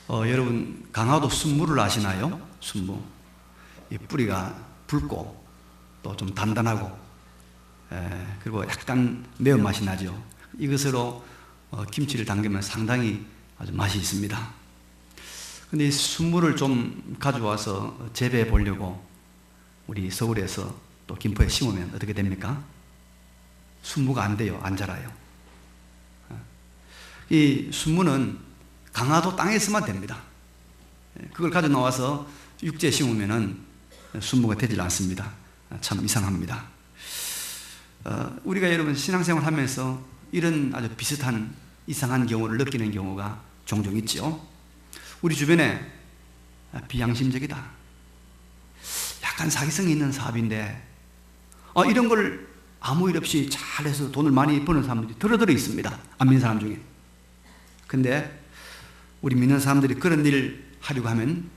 여러분 강화도 순무를 아시나요? 순무. 이 뿌리가 붉고 또 좀 단단하고 그리고 약간 매운맛이 나죠. 이것으로 김치를 담그면 상당히 아주 맛이 있습니다. 근데 이 순무를 좀 가져와서 재배해 보려고 우리 서울에서 또 김포에 심으면 어떻게 됩니까? 순무가 안 돼요. 안 자라요. 이 순무는 강화도 땅에서만 됩니다. 그걸 가져 나와서 육지에 심으면 순무가 되질 않습니다. 참 이상합니다. 우리가 여러분 신앙생활 하면서 이런 아주 비슷한 이상한 경우를 느끼는 경우가 종종 있죠. 우리 주변에 비양심적이다, 약간 사기성이 있는 사업인데 이런 걸 아무 일 없이 잘해서 돈을 많이 버는 사람들이 들어들어 있습니다. 안 믿는 사람 중에. 근데 우리 믿는 사람들이 그런 일을 하려고 하면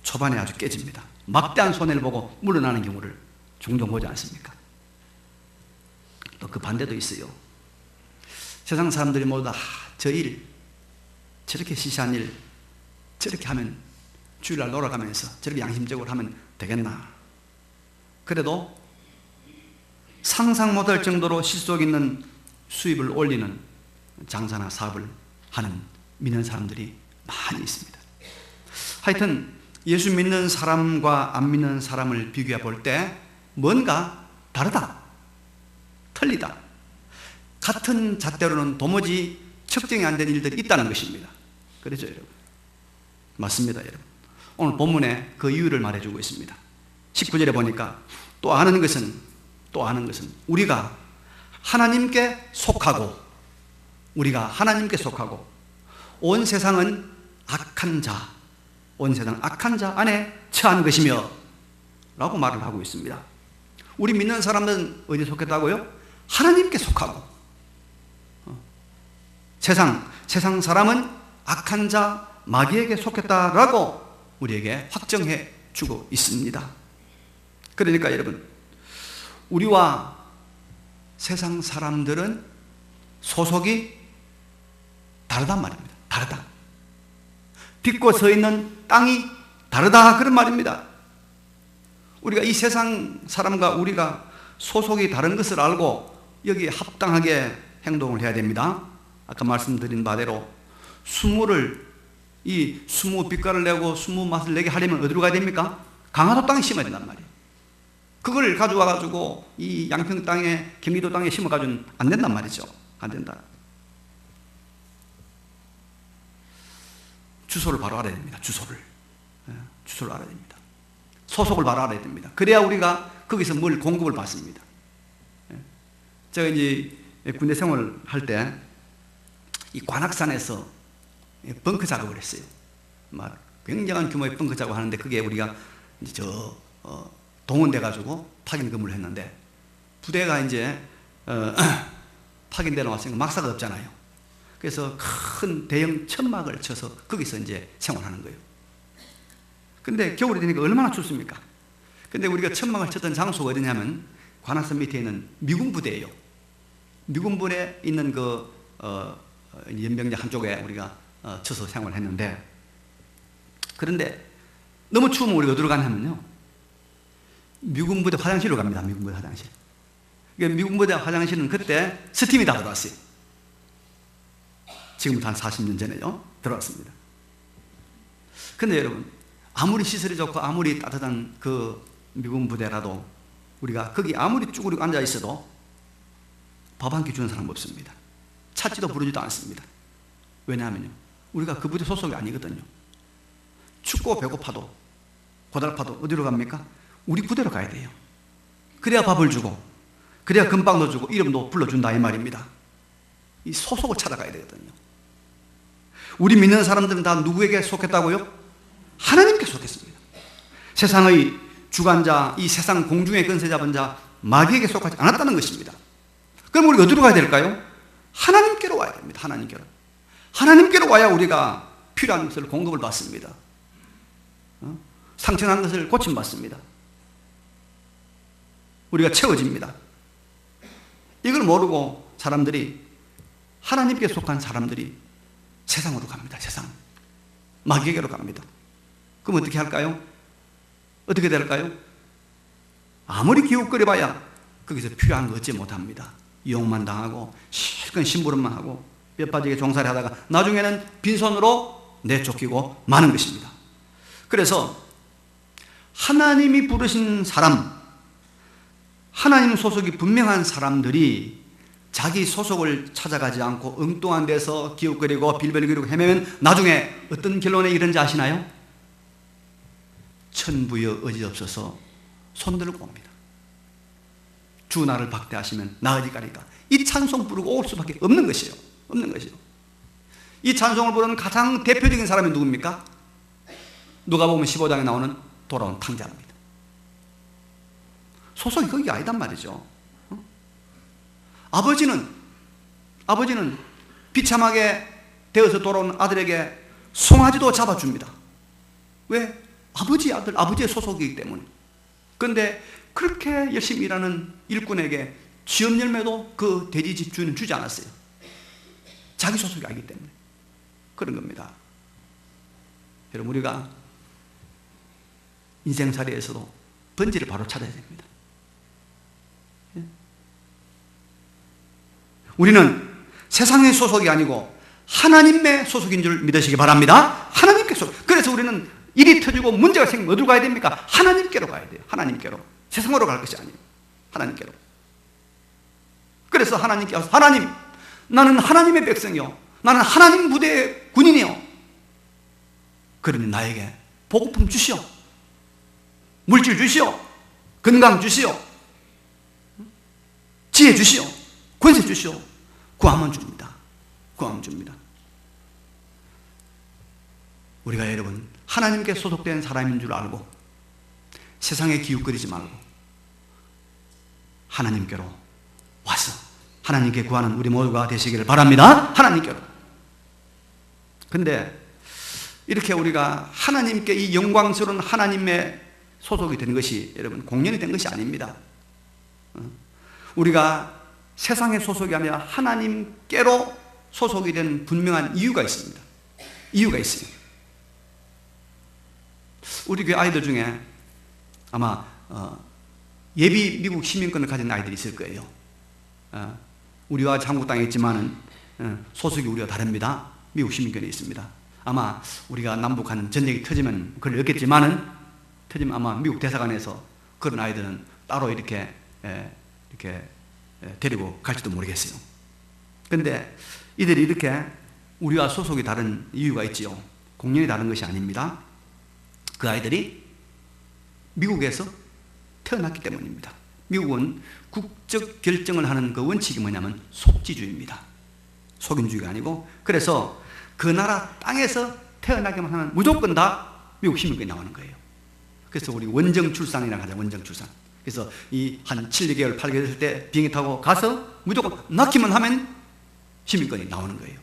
초반에 아주 깨집니다. 막대한 손해를 보고 물러나는 경우를 종종 보지 않습니까? 또 그 반대도 있어요. 세상 사람들이 모두 다 저 일, 저렇게 시시한 일 저렇게 하면 주일날 놀아가면서 저렇게 양심적으로 하면 되겠나. 그래도 상상 못할 정도로 실속 있는 수입을 올리는 장사나 사업을 하는 믿는 사람들이 많이 있습니다. 하여튼 예수 믿는 사람과 안 믿는 사람을 비교해 볼 때 뭔가 다르다, 틀리다, 같은 잣대로는 도무지 측정이 안 되는 일들이 있다는 것입니다. 그렇죠 여러분? 맞습니다 여러분. 오늘 본문에 그 이유를 말해주고 있습니다. 19절에 보니까 또 아는 것은 우리가 하나님께 속하고 온 세상은 악한 자 안에 처한 것이며 라고 말을 하고 있습니다. 우리 믿는 사람들은 어디에 속했다고요? 하나님께 속하고, 세상 사람은 악한 자 마귀에게 속했다라고 우리에게 확정해 주고 있습니다. 그러니까 여러분, 우리와 세상 사람들은 소속이 다르단 말입니다. 다르다. 딛고 서 있는 땅이 다르다, 그런 말입니다. 우리가 이 세상 사람과 우리가 소속이 다른 것을 알고 여기에 합당하게 행동을 해야 됩니다. 아까 말씀드린 바대로 이 순무 빛깔을 내고 순무 맛을 내게 하려면 어디로 가야 됩니까? 강화도 땅에 심어야 된단 말이에요. 그걸 가져와 가지고 이 양평 땅에, 경기도 땅에 심어 가지고는 안 된단 말이죠. 안 된다. 주소를 바로 알아야 됩니다. 주소를 알아야 됩니다. 소속을 바로 알아야 됩니다. 그래야 우리가 거기서 뭘 공급을 받습니다. 제가 이제 군대 생활을 할 때 이 관악산에서 벙커 작업을 했어요. 막 굉장한 규모의 벙커 작업을 하는데 그게 우리가 이제 동원돼 가지고 파견 근무를 했는데 부대가 이제 파견돼 나왔으니까 막사가 없잖아요. 그래서 큰 대형 천막을 쳐서 거기서 이제 생활하는 거예요. 근데 겨울이 되니까 얼마나 춥습니까? 근데 우리가 천막을 쳤던 장소가 어디냐면 관악산 밑에 있는 미군 부대예요. 미군 부대에 있는 연병장 한쪽에 우리가 쳐서 생활을 했는데, 그런데 너무 추우면 우리가 어디로 가냐면요, 미군 부대 화장실로 갑니다. 미군 부대 화장실. 미군 부대 화장실은 그때 스팀이 다 들어왔어요. 지금부터 한 40년 전에요. 들어왔습니다. 근데 여러분, 아무리 시설이 좋고 아무리 따뜻한 그 미군 부대라도 우리가 거기 아무리 쭈그리고 앉아 있어도 밥 한 끼 주는 사람 없습니다. 찾지도 부르지도 않습니다. 왜냐하면요, 우리가 그 부대 소속이 아니거든요. 춥고 배고파도 고달파도 어디로 갑니까? 우리 부대로 가야 돼요. 그래야 밥을 주고, 그래야 금방도 주고 이름도 불러준다 이 말입니다. 이 소속을 찾아가야 되거든요. 우리 믿는 사람들은 다 누구에게 속했다고요? 하나님께 속했습니다. 세상의 주관자, 이 세상 공중의 권세 잡은 자 마귀에게 속하지 않았다는 것입니다. 그럼 우리가 어디로 가야 될까요? 하나님께로 와야 됩니다. 하나님께로 와야 우리가 필요한 것을 공급을 받습니다. 상처난 것을 고침받습니다. 우리가 채워집니다. 이걸 모르고 사람들이, 하나님께 속한 사람들이 세상으로 갑니다. 세상. 마귀에게로 갑니다. 그럼 어떻게 할까요? 어떻게 될까요? 아무리 기웃거려봐야 거기서 필요한 거 얻지 못합니다. 유혹만 당하고 실컷 심부름만 하고 뼈빠지게 종살이 하다가 나중에는 빈손으로 내쫓기고 마는 것입니다. 그래서 하나님이 부르신 사람, 하나님 소속이 분명한 사람들이 자기 소속을 찾아가지 않고 엉뚱한 데서 기웃거리고 빌벨거리고 헤매면 나중에 어떤 결론에 이른지 아시나요? 천부여 어지없어서 손들고 옵니다. 주 나를 박대하시면 나 어디까리까. 이 찬송 부르고 올 수밖에 없는 것이에요. 없는 것이요. 이 찬송을 부르는 가장 대표적인 사람이 누굽니까? 누가복음 15장에 나오는 돌아온 탕자입니다. 소속이 거기가 아니단 말이죠. 아버지는 비참하게 되어서 돌아온 아들에게 송아지도 잡아줍니다. 왜? 아버지 아들, 아버지의 소속이기 때문에. 그런데 그렇게 열심히 일하는 일꾼에게 쥐업 열매도 그 돼지 집주인은 주지 않았어요. 자기 소속이 아니기 때문에 그런 겁니다. 여러분, 우리가 인생살이에서도 본질을 바로 찾아야 됩니다. 우리는 세상의 소속이 아니고 하나님의 소속인 줄 믿으시기 바랍니다. 하나님께 소속. 그래서 우리는 일이 터지고 문제가 생기면 어디로 가야 됩니까? 하나님께로 가야 돼요. 하나님께로. 세상으로 갈 것이 아니에요. 하나님께로. 그래서 하나님께 와서 하나님, 나는 하나님의 백성이요, 나는 하나님 부대의 군인이요, 그러니 나에게 보급품 주시오, 물질 주시오, 건강 주시오, 지혜 주시오, 권세 주시오. 구하면 줍니다. 구하면 줍니다. 우리가 여러분 하나님께 소속된 사람인 줄 알고 세상에 기웃거리지 말고 하나님께로 와서 하나님께 구하는 우리 모두가 되시기를 바랍니다. 하나님께로. 근데 이렇게 우리가 하나님께 이 영광스러운 하나님의 소속이 된 것이 여러분 공연이 된 것이 아닙니다. 우리가 세상의 소속이 아니라 하나님께로 소속이 된 분명한 이유가 있습니다. 이유가 있어요. 우리 교회 아이들 중에 아마 예비 미국 시민권을 가진 아이들이 있을 거예요. 우리와 한국 땅에 있지만은 소속이 우리와 다릅니다. 미국 시민권이 있습니다. 아마 우리가 남북한 전쟁이 터지면 그걸 얻겠지만은 터지면 아마 미국 대사관에서 그런 아이들은 따로 이렇게 데리고 갈지도 모르겠어요. 그런데 이들이 이렇게 우리와 소속이 다른 이유가 있지요. 공연이 다른 것이 아닙니다. 그 아이들이 미국에서 태어났기 때문입니다. 미국은 국적 결정을 하는 그 원칙이 뭐냐면 속지주의입니다. 속인주의가 아니고, 그래서 그 나라 땅에서 태어나기만 하면 무조건 다 미국 시민권이 나오는 거예요. 그래서 우리 원정 출산이라고 하죠. 원정 출산. 그래서 이 한 7, 8개월, 8개월 됐을 때 비행기 타고 가서 무조건 낳기만 하면 시민권이 나오는 거예요.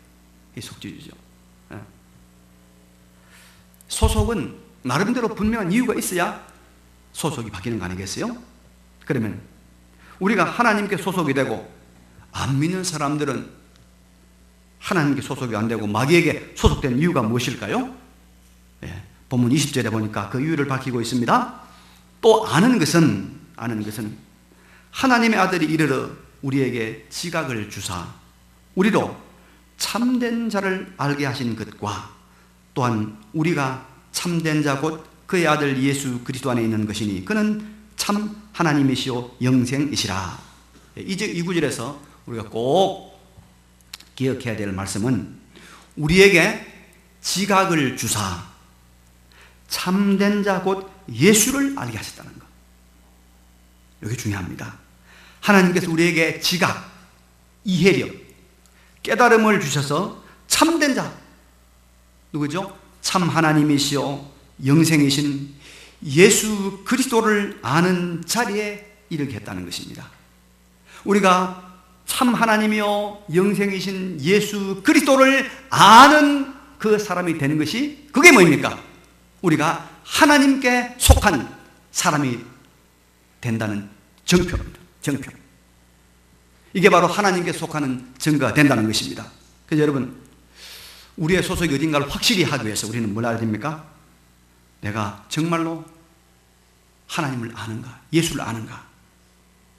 이게 속지주의죠. 소속은 나름대로 분명한 이유가 있어야 소속이 바뀌는 거 아니겠어요? 그러면 우리가 하나님께 소속이 되고 안 믿는 사람들은 하나님께 소속이 안 되고 마귀에게 소속된 이유가 무엇일까요? 본문 20절에 보니까 그 이유를 밝히고 있습니다. 또 아는 것은 하나님의 아들이 이르러 우리에게 지각을 주사 우리로 참된 자를 알게 하신 것과 또한 우리가 참된 자 곧 그의 아들 예수 그리스도 안에 있는 것이니 그는 참 하나님이시오 영생이시라. 이 구절에서 우리가 꼭 기억해야 될 말씀은 우리에게 지각을 주사 참된 자 곧 예수를 알게 하셨다는 것. 여기 중요합니다. 하나님께서 우리에게 지각, 이해력, 깨달음을 주셔서 참된 자, 누구죠? 참 하나님이시오 영생이신 예수 그리스도를 아는 자리에 이르게 했다는 것입니다. 우리가 참 하나님이요 영생이신 예수 그리스도를 아는 그 사람이 되는 것이 그게 뭐입니까? 우리가 하나님께 속한 사람이 된다는 정표입니다. 정표. 이게 바로 하나님께 속하는 증거가 된다는 것입니다. 그래서 여러분, 우리의 소속이 어딘가를 확실히 하기 위해서 우리는 뭘 알아야 됩니까? 내가 정말로 하나님을 아는가, 예수를 아는가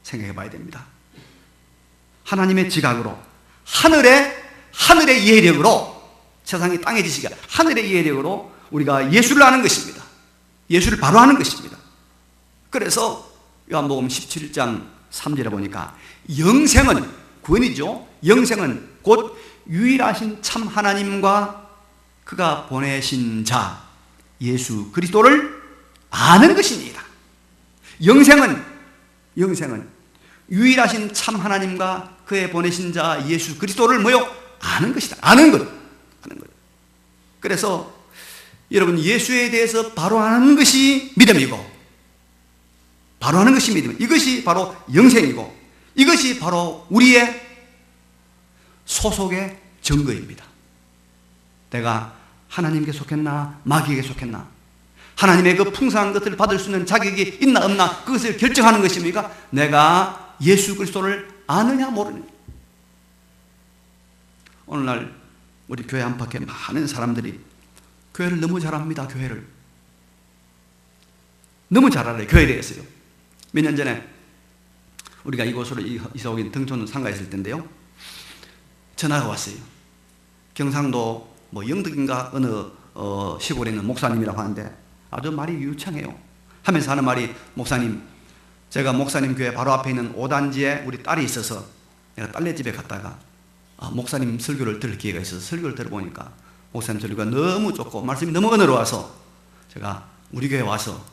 생각해 봐야 됩니다. 하나님의 지각으로, 하늘의 이해력으로, 세상이 땅의 지식이 하늘의 이해력으로 우리가 예수를 아는 것입니다. 예수를 바로 아는 것입니다. 그래서 요한복음 17장 3절에 보니까 영생은, 구원이죠. 영생은 곧 유일하신 참 하나님과 그가 보내신 자 예수 그리스도를 아는 것입니다. 영생은 유일하신 참 하나님과 그의 보내신 자 예수 그리스도를 뭐요? 아는 것이다. 아는 것. 그래서 여러분, 예수에 대해서 바로 아는 것이 믿음이고, 바로 아는 것이 믿음, 이것이 바로 영생이고, 이것이 바로 우리의 소속의 증거입니다. 내가 하나님께 속했나 마귀에게 속했나, 하나님의 그 풍성한 것을 받을 수 있는 자격이 있나 없나, 그것을 결정하는 것입니까? 내가 예수 그리스도를 아느냐 모르느냐. 오늘날 우리 교회 안팎에 많은 사람들이 교회를 너무 잘합니다. 교회를 너무 잘 알아요. 교회에 대해서요. 몇 년 전에 우리가 이곳으로 이사 오긴 등촌 상가에 있을 텐데요, 전화가 왔어요. 경상도 영덕인가 어느 시골에 있는 목사님이라고 하는데 아주 말이 유창해요. 하면서 하는 말이, 목사님, 제가 목사님 교회 바로 앞에 있는 5단지에 우리 딸이 있어서 내가 딸네 집에 갔다가 목사님 설교를 들을 기회가 있어서 설교를 들어보니까 목사님 설교가 너무 좋고 말씀이 너무 은혜로워서 제가 우리 교회 와서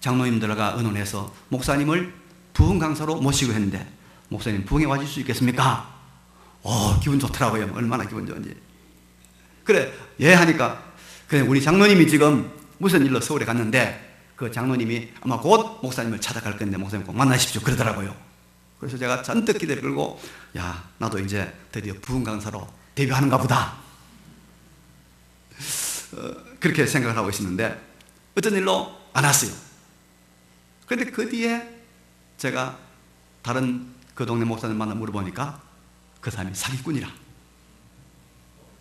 장로님들과 의논해서 목사님을 부흥 강사로 모시고 했는데, 목사님 부흥에 와줄 수 있겠습니까? 기분 좋더라고요. 얼마나 기분 좋은지. 그래, 예 하니까, 그래, 우리 장로님이 지금 무슨 일로 서울에 갔는데 그 장로님이 아마 곧 목사님을 찾아갈 건데 목사님 꼭 만나십시오 그러더라고요. 그래서 제가 잔뜩 기대를 끌고, 야, 나도 이제 드디어 부흥 강사로 데뷔하는가 보다, 그렇게 생각을 하고 있었는데 어떤 일로 안 왔어요. 그런데 그 뒤에 제가 다른 그 동네 목사님 만나 물어보니까 그 사람이 사기꾼이라.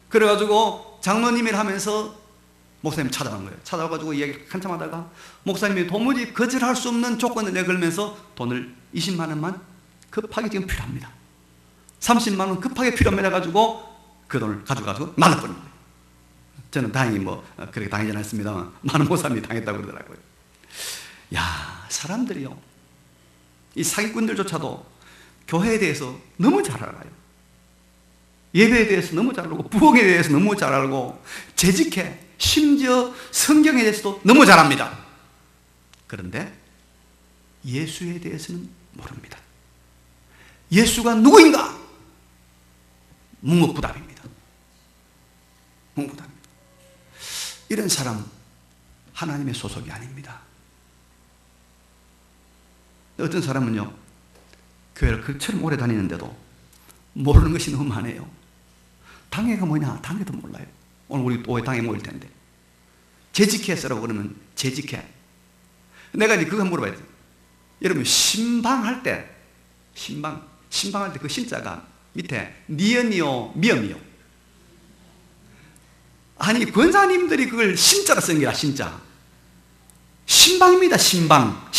그래가지고 장로님이라 하면서 목사님 찾아간 거예요. 찾아가지고 이야기 한참 하다가 목사님이 도무지 거절할 수 없는 조건을 내걸면서 돈을 20만 원만 급하게 지금 필요합니다, 30만 원 급하게 필요합니다 해가지고 그 돈을 가져가지고 날라버린 거예요. 저는 다행히 그렇게 당하지 않았습니다만 많은 목사님이 당했다고 그러더라고요. 야, 사람들이요, 이 사기꾼들조차도 교회에 대해서 너무 잘 알아요. 예배에 대해서 너무 잘 알고, 부흥에 대해서 너무 잘 알고, 재직해, 심지어 성경에 대해서도 너무 잘 압니다. 그런데 예수에 대해서는 모릅니다. 예수가 누구인가? 묵묵부답입니다. 묵묵부답입니다. 이런 사람 하나님의 소속이 아닙니다. 어떤 사람은요, 교회를 그처럼 오래 다니는데도 모르는 것이 너무 많아요. 당회가 뭐냐? 당회도 몰라요. 오늘 우리 오해 당회 모일 텐데 재직회 쓰라고 그러면 재직회. 내가 이제 그거 물어봐야 돼요. 여러분, 신방할 때 신방할 때 그 신자가 밑에 니은이요 미음이요? 아니, 권사님들이 그걸 신자로 쓴 게야. 신방입니다. 신방.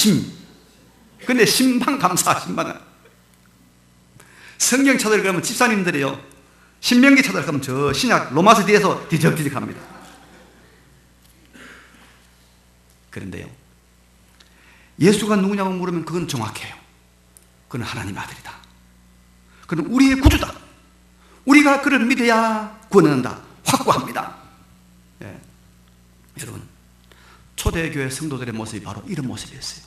근데 신방 감사, 신방은 성경 찾으러 가면 집사님들이요, 신명기 찾으러 가면 저 신약 로마서 뒤에서 뒤적뒤적합니다. 그런데요, 예수가 누구냐고 물으면 그건 정확해요. 그는 하나님의 아들이다. 그는 우리의 구주다. 우리가 그를 믿어야 구원한다. 확고합니다. 예. 여러분, 초대교회 성도들의 모습이 바로 이런 모습이었어요.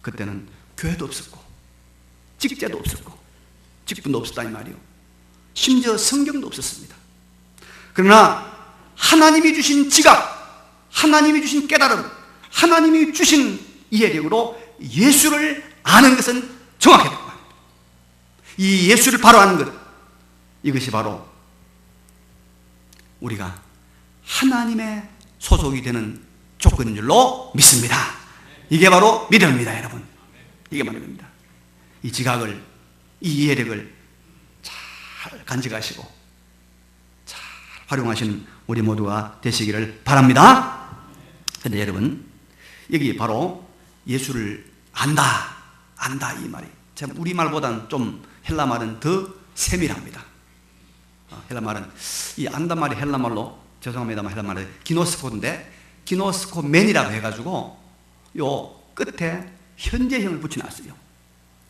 그때는 교회도 없었고 직제도 없었고 직분도 없었다 이 말이요. 심지어 성경도 없었습니다. 그러나 하나님이 주신 지각, 하나님이 주신 깨달음, 하나님이 주신 이해력으로 예수를 아는 것은 정확했단 말이에요. 이 예수를 바로 아는 것, 이것이 바로 우리가 하나님의 소속이 되는 조건인 줄로 믿습니다. 이게 바로 믿음입니다, 여러분. 이게 바로 믿음입니다. 이 지각을, 이 이해력을 잘 간직하시고 잘 활용하시는 우리 모두가 되시기를 바랍니다. 그런데 여러분, 여기 바로 예수를 안다 이 말이 참 우리말보다는 좀 헬라말은 더 세밀합니다. 헬라말은 이 안다 말이 헬라말로, 죄송합니다만 헬라말은 기노스코인데 기노스코맨이라고 해가지고 요 끝에 현재형을 붙여놨어요.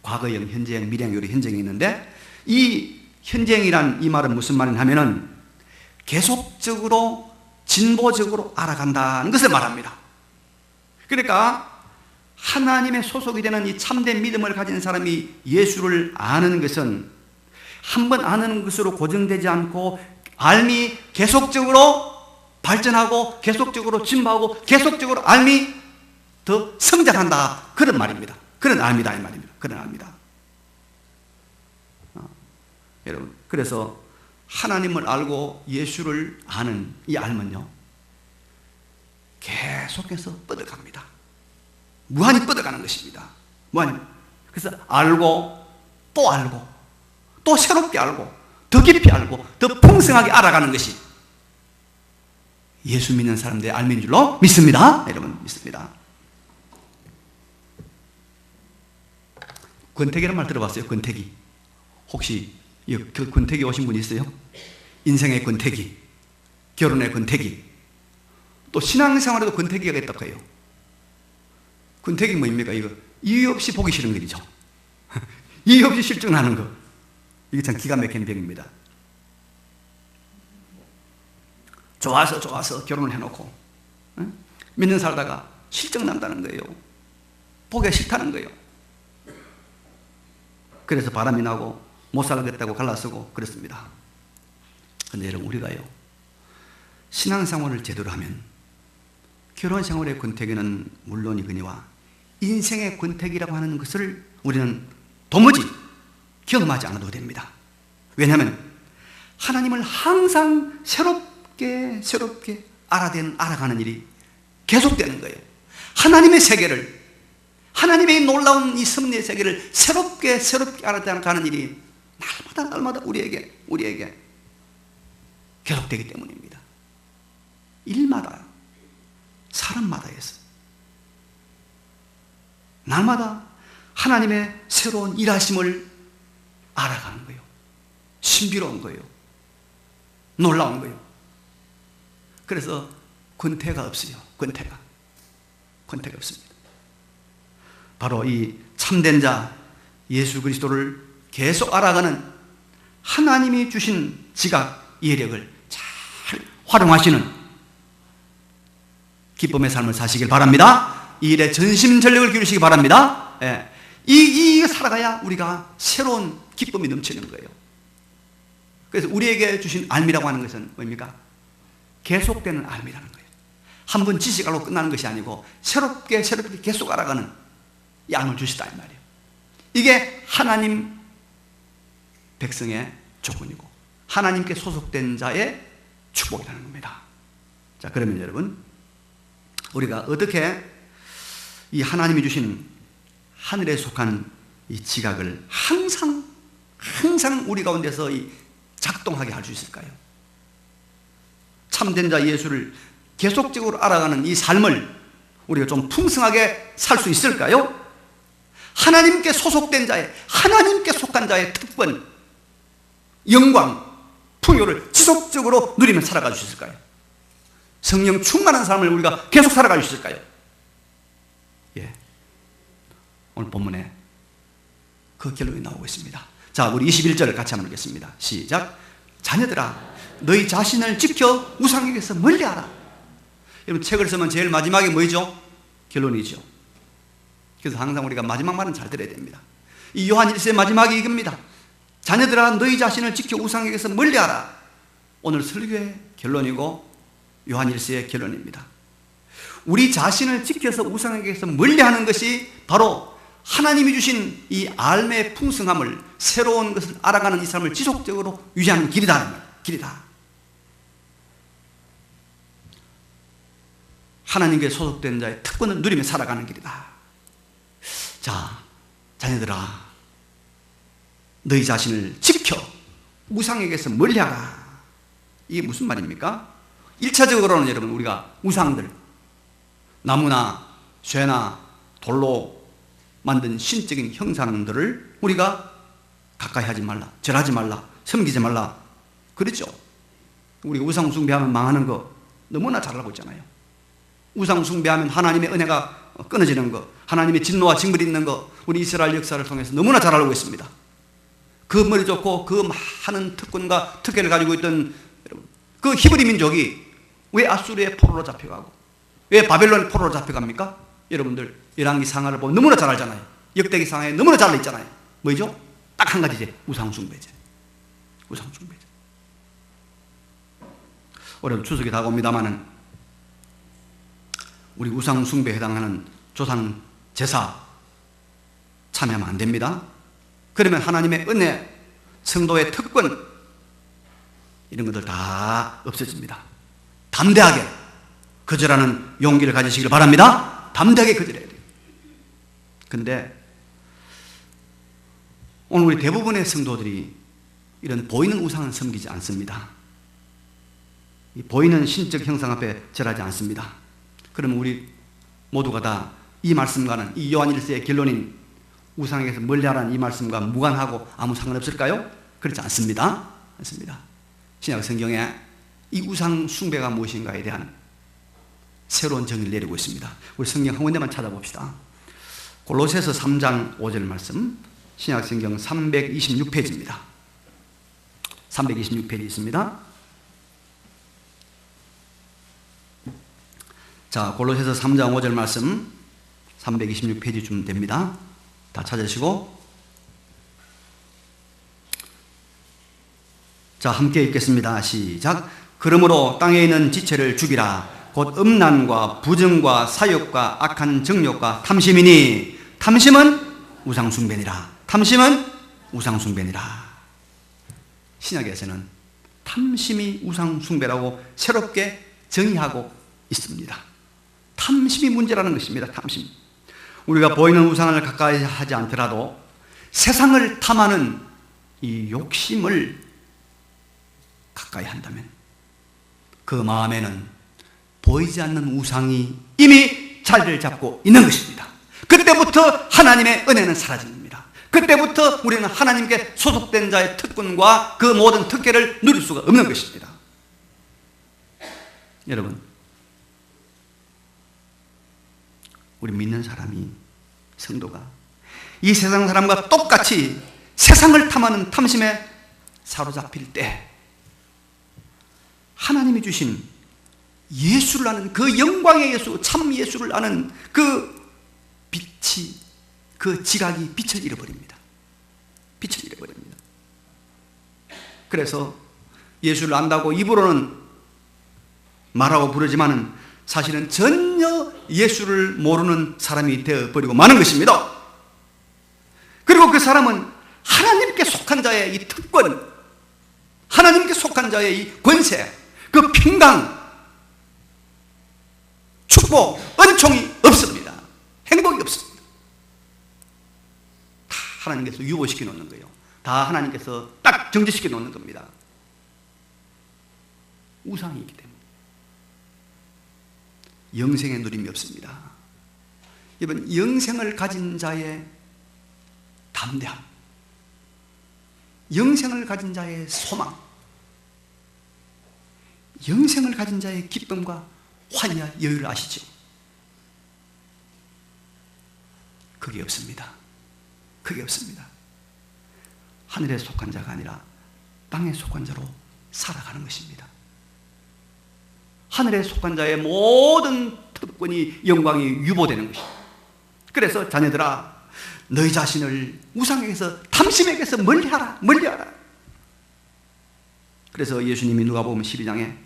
과거형, 현재형, 미래형, 요리 현재형이 있는데, 이 현재형이란 이 말은 무슨 말이냐 하면은 계속적으로 진보적으로 알아간다는 것을 말합니다. 그러니까 하나님의 소속이 되는 이 참된 믿음을 가진 사람이 예수를 아는 것은 한번 아는 것으로 고정되지 않고 알미 계속적으로 발전하고 계속적으로 진보하고 계속적으로 알미 더 성장한다, 그런 말입니다. 그런 알미다 이 말입니다. 그런 알미다. 여러분, 그래서 하나님을 알고 예수를 아는 이 알면요 계속해서 뻗어갑니다. 무한히 뻗어가는 것입니다. 무한히. 그래서 알고 또 새롭게 알고 더 깊이 알고 더 풍성하게 알아가는 것이 예수 믿는 사람들의 알미인 줄로 믿습니다. 여러분, 믿습니다. 권태기라는 말 들어봤어요? 권태기. 혹시 그 권태기 오신 분 있어요? 인생의 권태기, 결혼의 권태기, 또 신앙생활에도 권태기가 있다고 해요. 권태기 뭐입니까? 이거 이유 없이 보기 싫은 일이죠. 이유 없이 실증나는 거. 이게 참 기가 막힌 병입니다. 좋아서 결혼을 해놓고 몇 년 살다가 실증난다는 거예요. 보기가 싫다는 거예요. 그래서 바람이 나고 못 살겠다고 갈라서고 그렇습니다. 그런데 여러분, 우리가요 신앙생활을 제대로 하면 결혼생활의 권태기는 물론이거니와 인생의 권태기라고 하는 것을 우리는 도무지 경험하지 않아도 됩니다. 왜냐하면 하나님을 항상 새롭게 알아가는 일이 계속되는 거예요. 하나님의 세계를, 하나님의 놀라운 이 섭리의 세계를 새롭게 알아가는 일이 날마다 우리에게 계속되기 때문입니다. 일마다, 사람마다 해서 날마다 하나님의 새로운 일하심을 알아가는 거예요. 신비로운 거예요. 놀라운 거예요. 그래서 권태가 없어요. 권태가 없습니다. 바로 이 참된 자 예수 그리스도를 계속 알아가는 하나님이 주신 지각, 예력을 잘 활용하시는 기쁨의 삶을 사시길 바랍니다. 이 일에 전심전력을 기울이시기 바랍니다. 예. 이 살아가야 우리가 새로운 기쁨이 넘치는 거예요. 그래서 우리에게 주신 알미라고 하는 것은 뭡니까? 계속되는 알미라는 거예요. 한 번 지식 알고 끝나는 것이 아니고 새롭게 계속 알아가는 이 알을 주시다 이 말이에요. 이게 하나님 백성의 조건이고 하나님께 소속된 자의 축복이라는 겁니다. 자, 그러면 여러분, 우리가 어떻게 이 하나님이 주신 하늘에 속한 이 지각을 항상 우리 가운데서 이 작동하게 할 수 있을까요? 참된 자 예수를 계속적으로 알아가는 이 삶을 우리가 좀 풍성하게 살 수 있을까요? 하나님께 소속된 자의, 하나님께 속한 자의 특권, 영광, 풍요를 지속적으로 누리며 살아갈 수 있을까요? 성령 충만한 삶을 우리가 계속 살아갈 수 있을까요? 예. 오늘 본문에 그 결론이 나오고 있습니다. 자, 우리 21절을 같이 한번 읽겠습니다. 시작. 자녀들아, 너희 자신을 지켜 우상에게서 멀리하라. 여러분, 책을 쓰면 제일 마지막에 뭐죠? 결론이죠. 그래서 항상 우리가 마지막 말은 잘 들어야 됩니다. 이 요한 1서의 마지막이 이겁니다. 자녀들아, 너희 자신을 지켜 우상에게서 멀리하라. 오늘 설교의 결론이고 요한 1서의 결론입니다. 우리 자신을 지켜서 우상에게서 멀리하는 것이 바로 하나님이 주신 이 알매의 풍성함을, 새로운 것을 알아가는 이 삶을 지속적으로 유지하는 길이다. 하나님께 소속된 자의 특권을 누리며 살아가는 길이다. 자, 자녀들아, 너희 자신을 지켜 우상에게서 멀리하라. 이게 무슨 말입니까? 1차적으로는 여러분, 우리가 우상들, 나무나 쇠나 돌로 만든 신적인 형상들을 우리가 가까이 하지 말라, 절하지 말라, 섬기지 말라 그렇죠. 우리가 우상 숭배하면 망하는 거 너무나 잘 알고 있잖아요. 우상 숭배하면 하나님의 은혜가 끊어지는 거, 하나님의 진노와 징벌이 있는 거, 우리 이스라엘 역사를 통해서 너무나 잘 알고 있습니다. 그 머리 좋고 그 많은 특권과 특혜를 가지고 있던 그 히브리 민족이 왜 아수르의 포로로 잡혀가고 왜 바벨론의 포로로 잡혀갑니까? 여러분들 열왕기 상하를 보면 너무나 잘 알잖아요. 역대기 상하에 너무나 잘 있잖아요. 뭐죠? 딱 한 가지지, 우상 숭배제. 우상 숭배제. 올해 추석이 다가옵니다마는 우리 우상 숭배에 해당하는 조상 제사 참여하면 안 됩니다. 그러면 하나님의 은혜, 성도의 특권 이런 것들 다 없어집니다. 담대하게 거절하는 용기를 가지시길 바랍니다. 담대하게 거절해야 돼요. 그런데 오늘 우리 대부분의 성도들이 이런 보이는 우상은 섬기지 않습니다. 이 보이는 신적 형상 앞에 절하지 않습니다. 그러면 우리 모두가 다 이 말씀과는, 이 요한 1서의 결론인 우상에게서 멀리하라는 이 말씀과 무관하고 아무 상관없을까요? 그렇지 않습니다. 않습니다. 신약 성경에 이 우상 숭배가 무엇인가에 대한 새로운 정의를 내리고 있습니다. 우리 성경 한 군데만 찾아봅시다. 골로새서 3장 5절 말씀, 신약 성경 326페이지입니다. 326페이지 있습니다. 자, 골로새서 3장 5절 말씀 326페이지쯤 됩니다. 다 찾으시고 자, 함께 읽겠습니다. 시작. 그러므로 땅에 있는 지체를 죽이라. 곧 음란과 부정과 사욕과 악한 정욕과 탐심이니 탐심은 우상숭배니라. 탐심은 우상숭배니라. 신약에서는 탐심이 우상숭배라고 새롭게 정의하고 있습니다. 탐심이 문제라는 것입니다. 탐심. 우리가 보이는 우상을 가까이 하지 않더라도 세상을 탐하는 이 욕심을 가까이 한다면 그 마음에는 보이지 않는 우상이 이미 자리를 잡고 있는 것입니다. 그때부터 하나님의 은혜는 사라집니다. 그때부터 우리는 하나님께 소속된 자의 특권과 그 모든 특혜를 누릴 수가 없는 것입니다. 여러분, 우리 믿는 사람이, 성도가 이 세상 사람과 똑같이 세상을 탐하는 탐심에 사로잡힐 때 하나님이 주신 예수를 아는 그 영광의 예수, 참 예수를 아는 그 빛이, 그 지각이 빛을 잃어버립니다. 빛을 잃어버립니다. 그래서 예수를 안다고 입으로는 말하고 부르지만은 사실은 전혀 예수를 모르는 사람이 되어버리고 마는 것입니다. 그리고 그 사람은 하나님께 속한 자의 이 특권, 하나님께 속한 자의 이 권세, 그 평강, 축복, 은총이 없습니다. 행복이 없습니다. 다 하나님께서 유보시켜 놓는 거예요. 다 하나님께서 딱 정지시켜 놓는 겁니다. 우상이기 때문에 영생의 누림이 없습니다. 이번 영생을 가진 자의 담대함, 영생을 가진 자의 소망, 영생을 가진 자의 기쁨과 환희와 여유를 아시죠? 그게 없습니다. 그게 없습니다. 하늘에 속한 자가 아니라 땅에 속한 자로 살아가는 것입니다. 하늘에 속한 자의 모든 특권이, 영광이 유보되는 것입니다. 그래서 자녀들아, 너희 자신을 우상에게서, 탐심에게서 멀리하라, 멀리하라. 그래서 예수님이 누가복음 12장에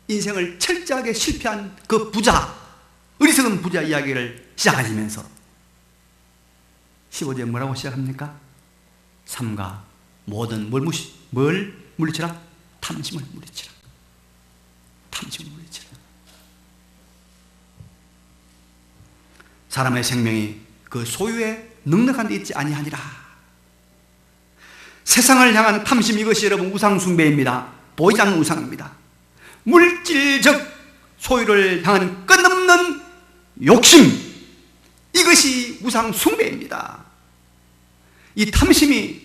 인생을 철저하게 실패한 그 부자, 어리석은 부자 이야기를 시작하시면서 15절에 뭐라고 시작합니까? 삼가 모든 뭘 물리치라? 탐심을 물리치라. 탐심을 물리치라. 사람의 생명이 그 소유에 넉넉한 데 있지 아니하니라. 세상을 향한 탐심, 이것이 여러분 우상 숭배입니다. 보이지 않는 우상입니다. 물질적 소유를 향한 끝없는 욕심, 이것이 우상 숭배입니다. 이 탐심이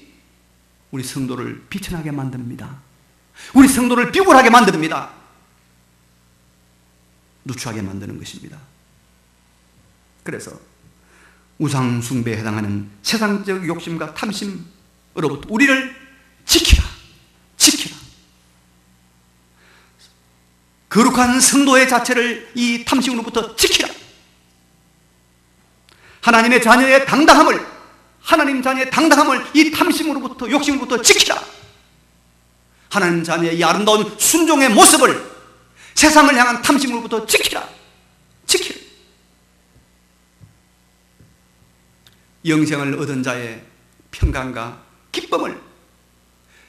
우리 성도를 비천하게 만듭니다. 우리 성도를 비굴하게 만듭니다. 누추하게 만드는 것입니다. 그래서 우상 숭배에 해당하는 세상적 욕심과 탐심으로부터 우리를 지키라. 거룩한 성도의 자체를 이 탐심으로부터 지키라. 하나님의 자녀의 당당함을, 하나님 자녀의 당당함을 이 탐심으로부터, 욕심으로부터 지키라. 하나님 자녀의 이 아름다운 순종의 모습을 세상을 향한 탐심으로부터 지키라. 영생을 얻은 자의 평강과 기쁨을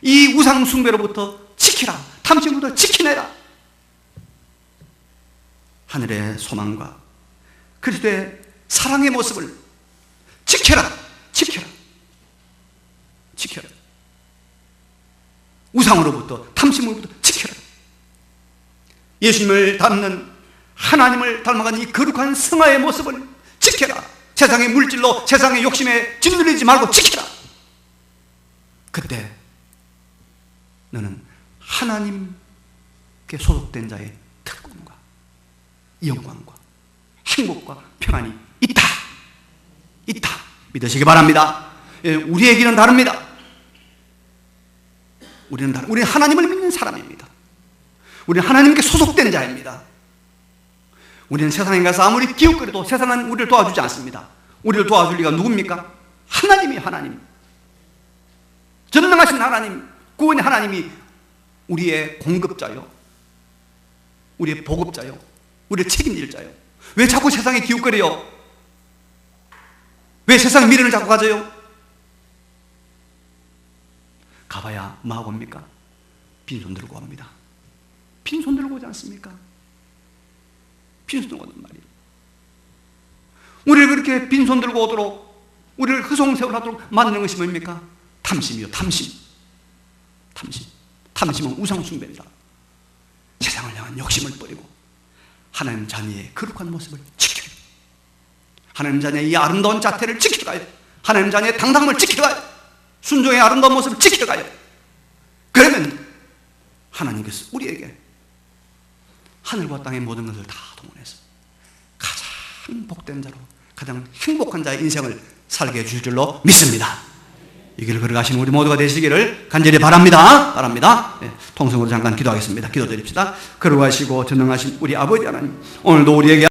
이 우상 숭배로부터 지키라. 탐심으로부터 지키내라. 하늘의 소망과 그리스도의 사랑의 모습을 지켜라. 우상으로부터, 탐심으로부터 지켜라. 예수님을 닮는, 하나님을 닮아가는 이 거룩한 성화의 모습을 지켜라. 세상의 물질로, 세상의 욕심에 짓눌리지 말고 지켜라. 그때 너는 하나님께 소속된 자의 특권과 영광과 행복과 평안이 있다 믿으시기 바랍니다. 우리의 길은 다릅니다. 우리는 하나님을 믿는 사람입니다. 우리는 하나님께 소속된 자입니다. 우리는 세상에 가서 아무리 기웃거려도 세상은 우리를 도와주지 않습니다. 우리를 도와줄 리가 누굽니까? 하나님. 전능하신 하나님, 구원의 하나님이 우리의 공급자요, 우리의 보급자요, 우리의 책임질 자요. 왜 자꾸 세상에 기웃거려요? 왜 세상의 미련을 자꾸 가져요? 가봐야 뭐하고 옵니까? 빈손 들고 옵니다. 빈손 들고 오지 않습니까? 빈손 들고 오는 말이에요. 우리를 그렇게 빈손 들고 오도록, 우리를 흐송세월하도록 만드는 것이 뭡니까? 탐심이요. 탐심은 우상 숭배입니다. 세상을 향한 욕심을 버리고 하나님 자녀의 거룩한 모습을 지켜요. 하나님 자녀의 이 아름다운 자태를 지켜가요. 하나님 자녀의 당당함을 지켜가요. 순종의 아름다운 모습을 지켜가요. 그러면 하나님께서 우리에게 하늘과 땅의 모든 것을 다 동원해서 가장 복된 자로, 가장 행복한 자의 인생을 살게 해주실 줄로 믿습니다. 이 길을 걸어가시는 우리 모두가 되시기를 간절히 바랍니다. 네, 통성으로 잠깐 기도하겠습니다. 기도드립시다. 걸어가시고 전능하신 우리 아버지 하나님, 오늘도 우리에게